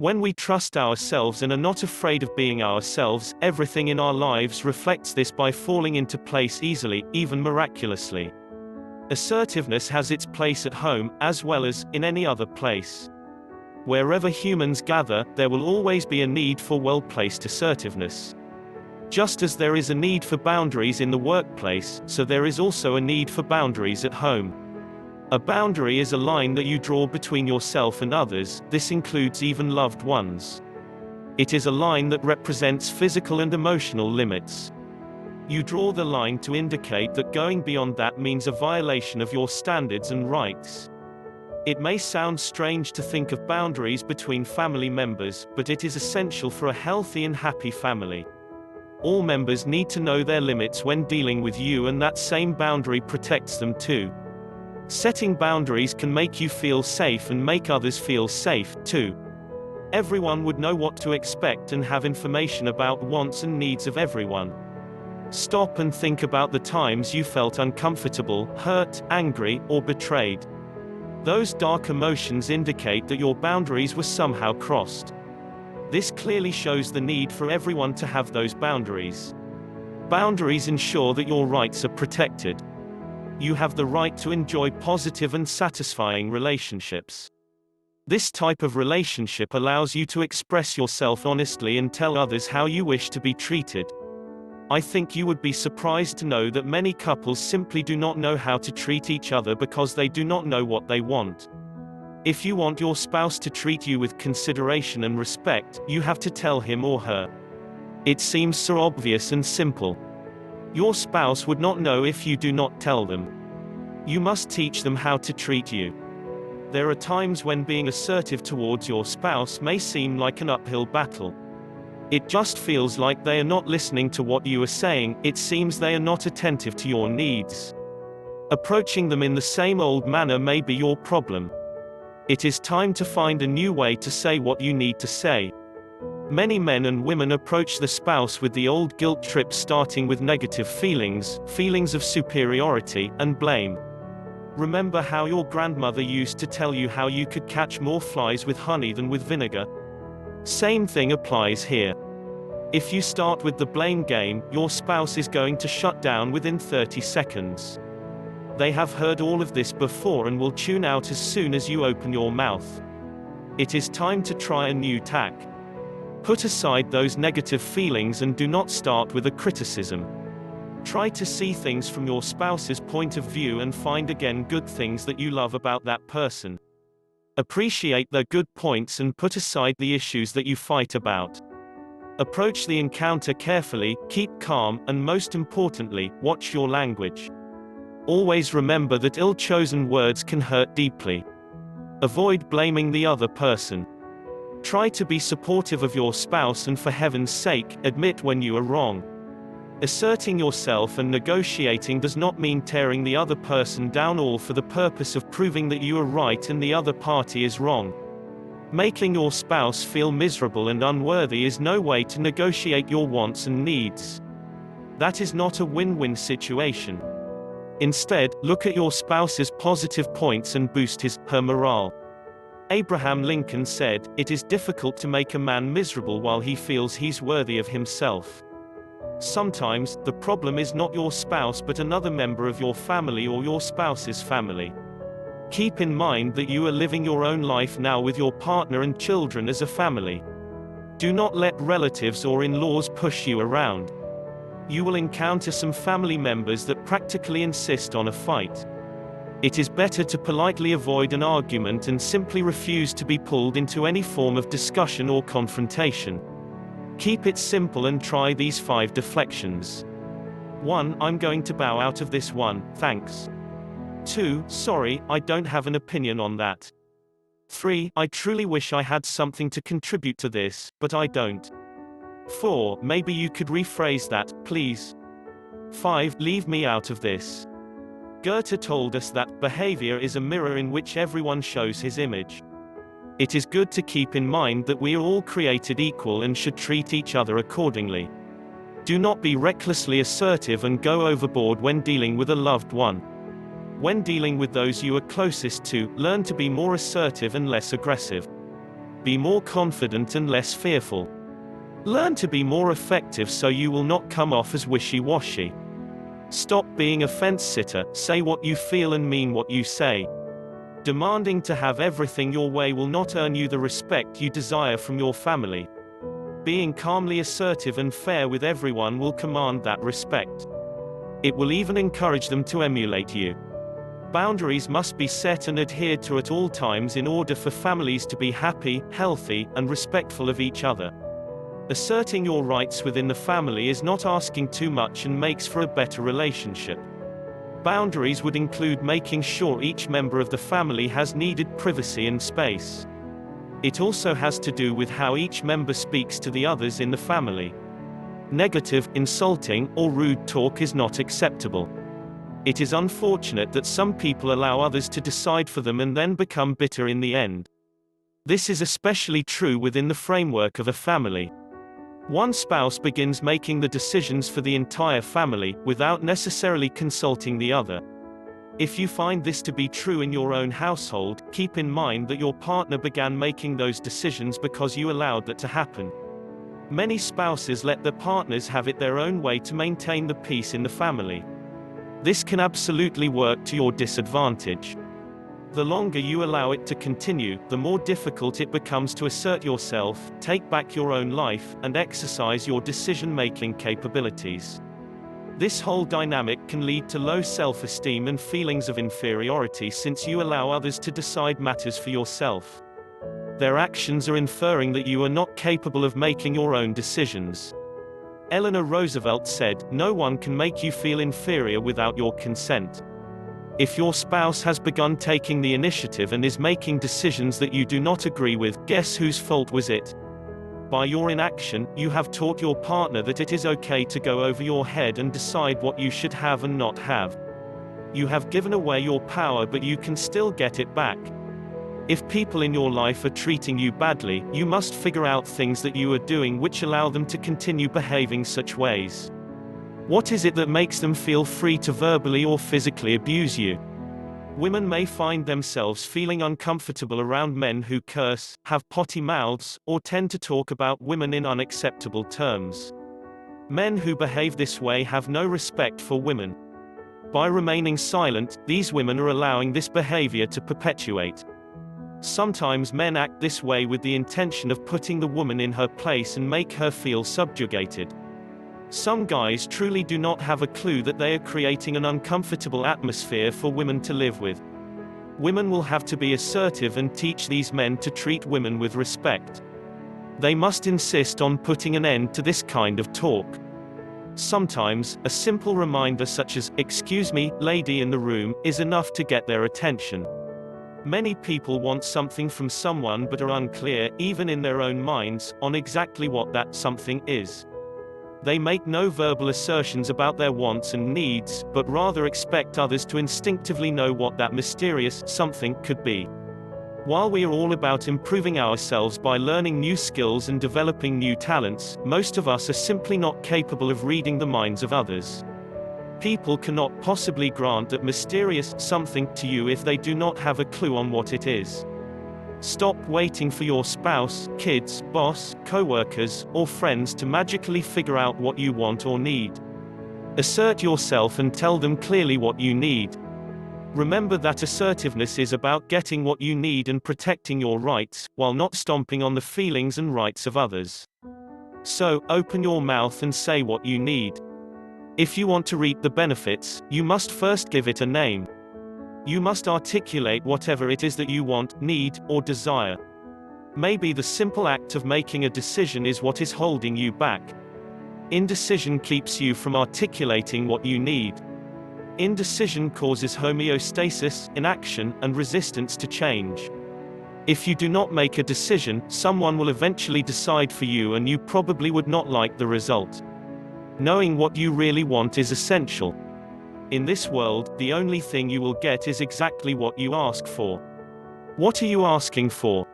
When we trust ourselves and are not afraid of being ourselves, everything in our lives reflects this by falling into place easily, even miraculously. Assertiveness has its place at home, as well as in any other place. Wherever humans gather, there will always be a need for well-placed assertiveness. Just as there is a need for boundaries in the workplace, so there is also a need for boundaries at home. A boundary is a line that you draw between yourself and others. This includes even loved ones. It is a line that represents physical and emotional limits. You draw the line to indicate that going beyond that means a violation of your standards and rights. It may sound strange to think of boundaries between family members, but it is essential for a healthy and happy family. All members need to know their limits when dealing with you, and that same boundary protects them too. Setting boundaries can make you feel safe and make others feel safe, too. Everyone would know what to expect and have information about wants and needs of everyone. Stop and think about the times you felt uncomfortable, hurt, angry, or betrayed. Those dark emotions indicate that your boundaries were somehow crossed. This clearly shows the need for everyone to have those boundaries. Boundaries ensure that your rights are protected. You have the right to enjoy positive and satisfying relationships. This type of relationship allows you to express yourself honestly and tell others how you wish to be treated. I think you would be surprised to know that many couples simply do not know how to treat each other because they do not know what they want. If you want your spouse to treat you with consideration and respect, you have to tell him or her. It seems so obvious and simple. Your spouse would not know if you do not tell them. You must teach them how to treat you. There are times when being assertive towards your spouse may seem like an uphill battle. It just feels like they are not listening to what you are saying. It seems they are not attentive to your needs. Approaching them in the same old manner may be your problem. It is time to find a new way to say what you need to say. Many men and women approach the spouse with the old guilt trip, starting with negative feelings of superiority, and blame. Remember how your grandmother used to tell you how you could catch more flies with honey than with vinegar? Same thing applies here. If you start with the blame game, your spouse is going to shut down within 30 seconds. They have heard all of this before and will tune out as soon as you open your mouth. It is time to try a new tack. Put aside those negative feelings and do not start with a criticism. Try to see things from your spouse's point of view and find again good things that you love about that person. Appreciate their good points and put aside the issues that you fight about. Approach the encounter carefully, keep calm, and most importantly, watch your language. Always remember that ill-chosen words can hurt deeply. Avoid blaming the other person. Try to be supportive of your spouse and, for heaven's sake, admit when you are wrong. Asserting yourself and negotiating does not mean tearing the other person down, all for the purpose of proving that you are right and the other party is wrong. Making your spouse feel miserable and unworthy is no way to negotiate your wants and needs. That is not a win-win situation. Instead, look at your spouse's positive points and boost his/her morale. Abraham Lincoln said, "It is difficult to make a man miserable while he feels he's worthy of himself." Sometimes, the problem is not your spouse but another member of your family or your spouse's family. Keep in mind that you are living your own life now with your partner and children as a family. Do not let relatives or in-laws push you around. You will encounter some family members that practically insist on a fight. It is better to politely avoid an argument and simply refuse to be pulled into any form of discussion or confrontation. Keep it simple and try these 5 deflections. 1. I'm going to bow out of this one, thanks. 2. Sorry, I don't have an opinion on that. 3. I truly wish I had something to contribute to this, but I don't. 4. Maybe you could rephrase that, please. 5. Leave me out of this. Goethe told us that behavior is a mirror in which everyone shows his image. It is good to keep in mind that we are all created equal and should treat each other accordingly. Do not be recklessly assertive and go overboard when dealing with a loved one. When dealing with those you are closest to, learn to be more assertive and less aggressive. Be more confident and less fearful. Learn to be more effective so you will not come off as wishy-washy. Stop being a fence-sitter, say what you feel and mean what you say. Demanding to have everything your way will not earn you the respect you desire from your family. Being calmly assertive and fair with everyone will command that respect. It will even encourage them to emulate you. Boundaries must be set and adhered to at all times in order for families to be happy, healthy, and respectful of each other. Asserting your rights within the family is not asking too much and makes for a better relationship. Boundaries would include making sure each member of the family has needed privacy and space. It also has to do with how each member speaks to the others in the family. Negative, insulting, or rude talk is not acceptable. It is unfortunate that some people allow others to decide for them and then become bitter in the end. This is especially true within the framework of a family. One spouse begins making the decisions for the entire family, without necessarily consulting the other. If you find this to be true in your own household, keep in mind that your partner began making those decisions because you allowed that to happen. Many spouses let their partners have it their own way to maintain the peace in the family. This can absolutely work to your disadvantage. The longer you allow it to continue, the more difficult it becomes to assert yourself, take back your own life, and exercise your decision-making capabilities. This whole dynamic can lead to low self-esteem and feelings of inferiority since you allow others to decide matters for yourself. Their actions are inferring that you are not capable of making your own decisions. Eleanor Roosevelt said, "No one can make you feel inferior without your consent." If your spouse has begun taking the initiative and is making decisions that you do not agree with, guess whose fault was it? By your inaction, you have taught your partner that it is okay to go over your head and decide what you should have and not have. You have given away your power, but you can still get it back. If people in your life are treating you badly, you must figure out things that you are doing which allow them to continue behaving such ways. What is it that makes them feel free to verbally or physically abuse you? Women may find themselves feeling uncomfortable around men who curse, have potty mouths, or tend to talk about women in unacceptable terms. Men who behave this way have no respect for women. By remaining silent, these women are allowing this behavior to perpetuate. Sometimes men act this way with the intention of putting the woman in her place and make her feel subjugated. Some guys truly do not have a clue that they are creating an uncomfortable atmosphere for women to live with. Women will have to be assertive and teach these men to treat women with respect. They must insist on putting an end to this kind of talk. Sometimes, a simple reminder such as, "Excuse me, lady in the room," is enough to get their attention. Many people want something from someone but are unclear, even in their own minds, on exactly what that something is. They make no verbal assertions about their wants and needs, but rather expect others to instinctively know what that mysterious something could be. While we are all about improving ourselves by learning new skills and developing new talents, most of us are simply not capable of reading the minds of others. People cannot possibly grant that mysterious something to you if they do not have a clue on what it is. Stop waiting for your spouse, kids, boss, co-workers, or friends to magically figure out what you want or need. Assert yourself and tell them clearly what you need. Remember that assertiveness is about getting what you need and protecting your rights, while not stomping on the feelings and rights of others. So, open your mouth and say what you need. If you want to reap the benefits, you must first give it a name. You must articulate whatever it is that you want, need, or desire. Maybe the simple act of making a decision is what is holding you back. Indecision keeps you from articulating what you need. Indecision causes homeostasis, inaction, and resistance to change. If you do not make a decision, someone will eventually decide for you and you probably would not like the result. Knowing what you really want is essential. In this world, the only thing you will get is exactly what you ask for. What are you asking for?